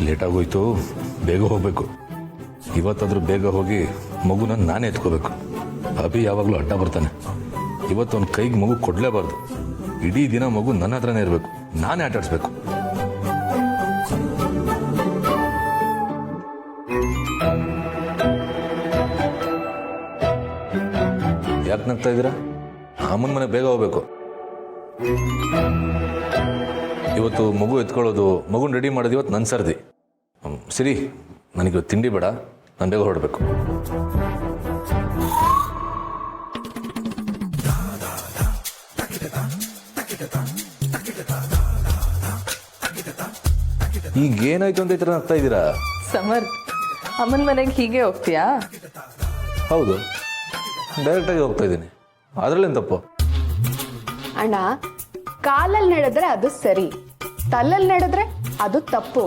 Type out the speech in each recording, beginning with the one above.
ಲೇಟಾಗೋಯ್ತು, ಬೇಗ ಹೋಗಬೇಕು. ಇವತ್ತಾದರೂ ಬೇಗ ಹೋಗಿ ಮಗುನ ನಾನೇ ಎತ್ಕೋಬೇಕು. ಅಭಿ ಯಾವಾಗಲೂ ಅಡ್ಡ ಬರ್ತಾನೆ. ಇವತ್ತು ಅವ್ನ ಕೈಗೆ ಮಗು ಕೊಡಲೇಬಾರ್ದು. ಇಡೀ ದಿನ ಮಗು ನನ್ನ ಹತ್ರನೇ ಇರಬೇಕು, ನಾನೇ ಆಟಾಡಿಸ್ಬೇಕು. ಯಾಕೆ ನಗ್ತಾ ಇದ್ದೀರಾ? ಅಮ್ಮನ ಮನೆ ಬೇಗ ಹೋಗ್ಬೇಕು. ಇವತ್ತು ಮಗು ಎತ್ಕೊಳ್ಳೋದು, ಮಗುನ ರೆಡಿ ಮಾಡೋದು ಇವತ್ತು ನನ್ನ ಸರ್ದಿ. ಸರಿ, ನನಗಿವತ್ತು ತಿಂಡಿ ಬೇಡ, ನಾನು ಬೇಗ ಹೊರಡಬೇಕು. ಈಗ ಏನಾಯ್ತು ಅಂತ ಈ ಥರ ನಗ್ತಾ ಇದ್ದೀರಾ? ಸಮರ್, ಅಮ್ಮನ ಮನೆಗೆ ಹೀಗೆ ಹೋಗ್ತೀಯಾ? ಹೌದು, ಡೈರೆಕ್ಟಾಗಿ ಹೋಗ್ತಾ ಇದ್ದೀನಿ. ಅದರಲ್ಲೇನು ತಪ್ಪು? ಅಣ್ಣ, ಕಾಲಲ್ಲಿ ನಡೆದ್ರೆ ಅದು ಸರಿ, ತಲ್ಲಲ್ಲಿ ನಡೆದ್ರೆ ಅದು ತಪ್ಪು.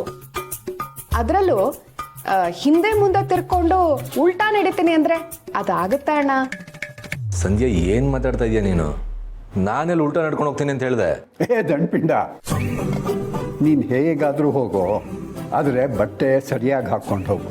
ಅದರಲ್ಲೂ ಹಿಂದೆ ಮುಂದೆ ತಿರ್ಕೊಂಡು ಉಲ್ಟಾ ನಡೀತೀನಿ ಅಂದ್ರೆ ಅದಾಗುತ್ತಾ ಅಣ್ಣ? ಸಂಧ್ಯಾ, ಏನು ಮಾತಾಡ್ತಾ ಇದೀಯ ನೀನು? ನಾನೆಲ್ಲಿ ಉಲ್ಟಾ ನಡ್ಕೊಂಡು ಹೋಗ್ತೀನಿ ಅಂತ ಹೇಳಿದೆ? ದಂಡ್ಪಿಂಡ, ನೀನು ಹೇಗಾದರೂ ಹೋಗೋ, ಆದರೆ ಬಟ್ಟೆ ಸರಿಯಾಗಿ ಹಾಕ್ಕೊಂಡು ಹೋಗು.